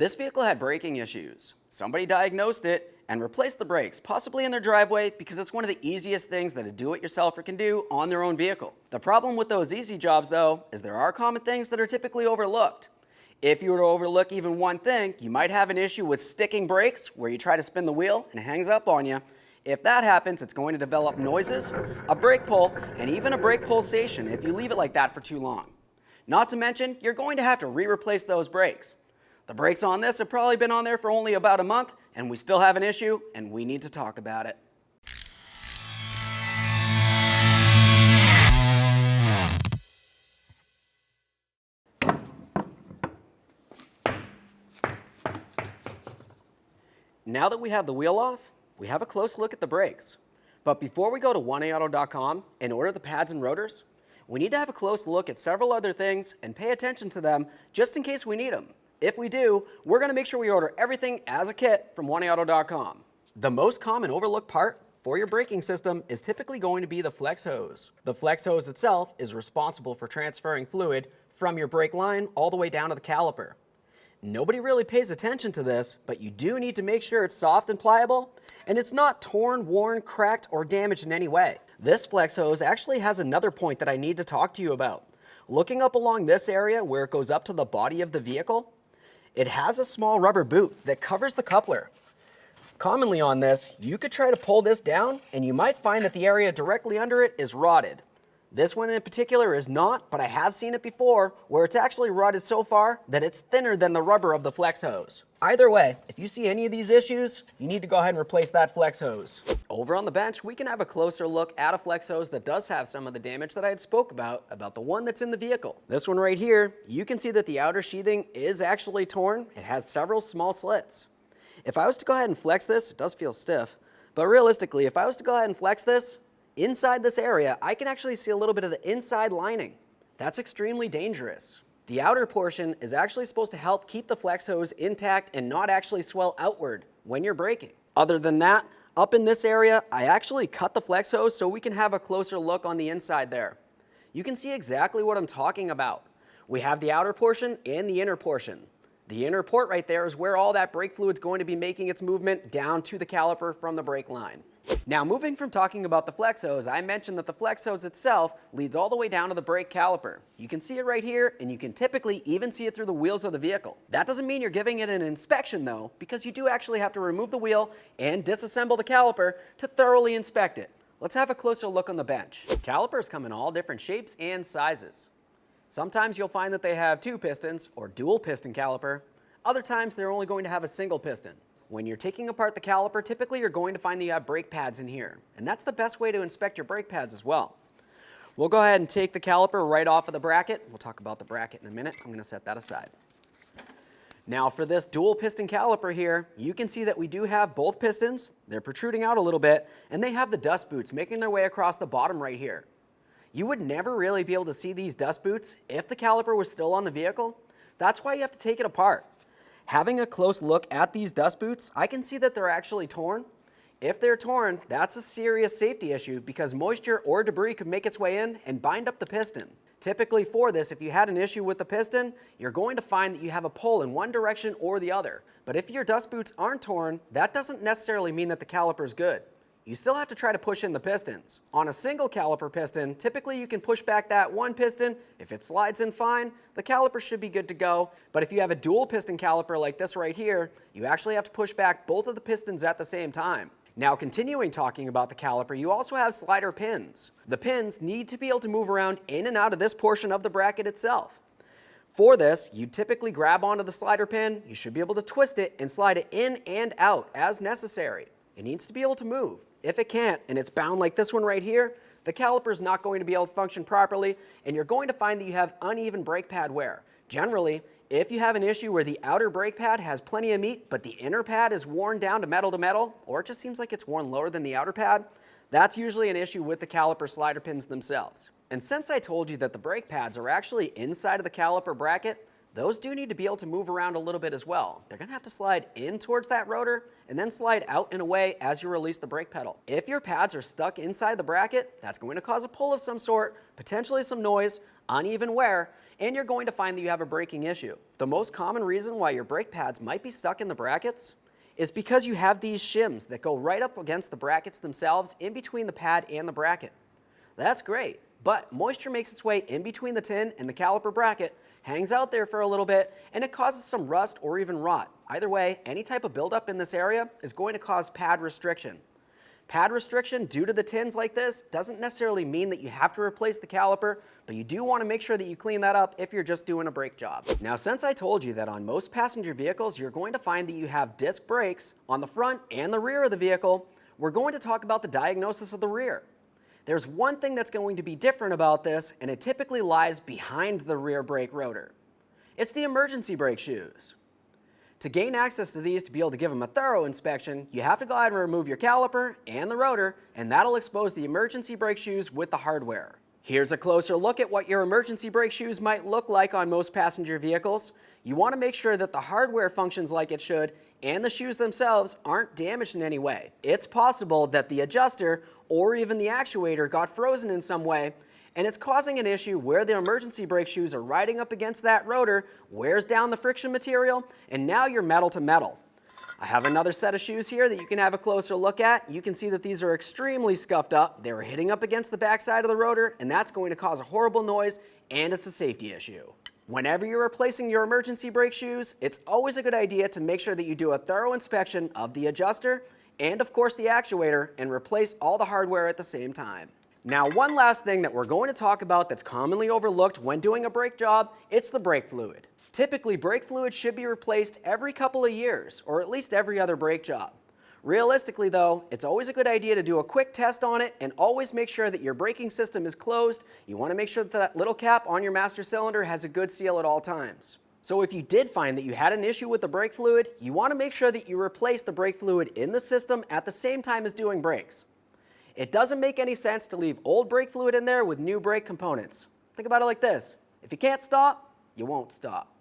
This vehicle had braking issues. Somebody diagnosed it and replaced the brakes, possibly in their driveway, because it's one of the easiest things that a do-it-yourselfer can do on their own vehicle. The problem with those easy jobs, though, is there are common things that are typically overlooked. If you were to overlook even one thing, you might have an issue with sticking brakes, where you try to spin the wheel and it hangs up on you. If that happens, it's going to develop noises, a brake pull, and even a brake pulsation if you leave it like that for too long. Not to mention, you're going to have to re-replace those brakes. The brakes on this have probably been on there for only about a month, and we still have an issue, and we need to talk about it. Now that we have the wheel off, we have a close look at the brakes. But before we go to 1aauto.com and order the pads and rotors, we need to have a close look at several other things and pay attention to them just in case we need them. If we do, we're going to make sure we order everything as a kit from 1aauto.com. The most common overlooked part for your braking system is typically going to be the flex hose. The flex hose itself is responsible for transferring fluid from your brake line all the way down to the caliper. Nobody really pays attention to this, but you do need to make sure it's soft and pliable, and it's not torn, worn, cracked, or damaged in any way. This flex hose actually has another point that I need to talk to you about. Looking up along this area where it goes up to the body of the vehicle, it has a small rubber boot that covers the coupler. Commonly on this, you could try to pull this down and you might find that the area directly under it is rotted. This one in particular is not, but I have seen it before where it's actually rotted so far that it's thinner than the rubber of the flex hose. Either way, if you see any of these issues, you need to go ahead and replace that flex hose. Over on the bench, we can have a closer look at a flex hose that does have some of the damage that I had spoke about the one that's in the vehicle. This one right here, you can see that the outer sheathing is actually torn. It has several small slits. If I was to go ahead and flex this, it does feel stiff, but realistically, if I was to go ahead and flex this, inside this area, I can actually see a little bit of the inside lining. That's extremely dangerous. The outer portion is actually supposed to help keep the flex hose intact and not actually swell outward when you're braking. Other than that, up in this area, I actually cut the flex hose so we can have a closer look on the inside there. You can see exactly what I'm talking about. We have the outer portion and the inner portion. The inner port right there is where all that brake fluid is going to be making its movement down to the caliper from the brake line. Now, moving from talking about the flex hose, I mentioned that the flex hose itself leads all the way down to the brake caliper. You can see it right here, and you can typically even see it through the wheels of the vehicle. That doesn't mean you're giving it an inspection though, because you do actually have to remove the wheel and disassemble the caliper to thoroughly inspect it. Let's have a closer look on the bench. Calipers come in all different shapes and sizes. Sometimes you'll find that they have 2 pistons or dual piston caliper. Other times they're only going to have a single piston. When you're taking apart the caliper, typically you're going to find that you have brake pads in here, and that's the best way to inspect your brake pads as well. We'll go ahead and take the caliper right off of the bracket. We'll talk about the bracket in a minute. I'm going to set that aside. Now for this dual piston caliper here, you can see that we do have both pistons. They're protruding out a little bit, and they have the dust boots making their way across the bottom right here. You would never really be able to see these dust boots if the caliper was still on the vehicle. That's why you have to take it apart. Having a close look at these dust boots, I can see that they're actually torn. If they're torn, that's a serious safety issue because moisture or debris could make its way in and bind up the piston. Typically for this, if you had an issue with the piston, you're going to find that you have a pull in one direction or the other. But if your dust boots aren't torn, that doesn't necessarily mean that the caliper is good. You still have to try to push in the pistons. On a single caliper piston, typically you can push back that one piston. If it slides in fine, the caliper should be good to go. But if you have a dual piston caliper like this right here, you actually have to push back both of the pistons at the same time. Now, continuing talking about the caliper, you also have slider pins. The pins need to be able to move around in and out of this portion of the bracket itself. For this, you typically grab onto the slider pin, you should be able to twist it and slide it in and out as necessary. It needs to be able to move. If it can't, and it's bound like this one right here, the caliper is not going to be able to function properly, and you're going to find that you have uneven brake pad wear. Generally, if you have an issue where the outer brake pad has plenty of meat, but the inner pad is worn down to metal, or it just seems like it's worn lower than the outer pad, that's usually an issue with the caliper slider pins themselves. And since I told you that the brake pads are actually inside of the caliper bracket, those do need to be able to move around a little bit as well. They're going to have to slide in towards that rotor and then slide out and away as you release the brake pedal. If your pads are stuck inside the bracket, that's going to cause a pull of some sort, potentially some noise, uneven wear, and you're going to find that you have a braking issue. The most common reason why your brake pads might be stuck in the brackets is because you have these shims that go right up against the brackets themselves in between the pad and the bracket. That's great, but moisture makes its way in between the tin and the caliper bracket, hangs out there for a little bit, and it causes some rust or even rot. Either way, any type of buildup in this area is going to cause pad restriction. Pad restriction due to the tins like this doesn't necessarily mean that you have to replace the caliper, but you do want to make sure that you clean that up if you're just doing a brake job. Now, since I told you that on most passenger vehicles you're going to find that you have disc brakes on the front and the rear of the vehicle, we're going to talk about the diagnosis of the rear. There's one thing that's going to be different about this, and it typically lies behind the rear brake rotor. It's the emergency brake shoes. To gain access to these to be able to give them a thorough inspection, you have to go ahead and remove your caliper and the rotor, and that'll expose the emergency brake shoes with the hardware. Here's a closer look at what your emergency brake shoes might look like on most passenger vehicles. You want to make sure that the hardware functions like it should and the shoes themselves aren't damaged in any way. It's possible that the adjuster or even the actuator got frozen in some way, and it's causing an issue where the emergency brake shoes are riding up against that rotor, wears down the friction material, and now you're metal to metal. I have another set of shoes here that you can have a closer look at. You can see that these are extremely scuffed up. They were hitting up against the backside of the rotor, and that's going to cause a horrible noise, and it's a safety issue. Whenever you're replacing your emergency brake shoes, it's always a good idea to make sure that you do a thorough inspection of the adjuster and, of course, the actuator, and replace all the hardware at the same time. Now, one last thing that we're going to talk about that's commonly overlooked when doing a brake job, it's the brake fluid. Typically, brake fluid should be replaced every couple of years, or at least every other brake job. Realistically though, it's always a good idea to do a quick test on it and always make sure that your braking system is closed. You want to make sure that that little cap on your master cylinder has a good seal at all times. So if you did find that you had an issue with the brake fluid, you want to make sure that you replace the brake fluid in the system at the same time as doing brakes. It doesn't make any sense to leave old brake fluid in there with new brake components. Think about it like this: if you can't stop, you won't stop.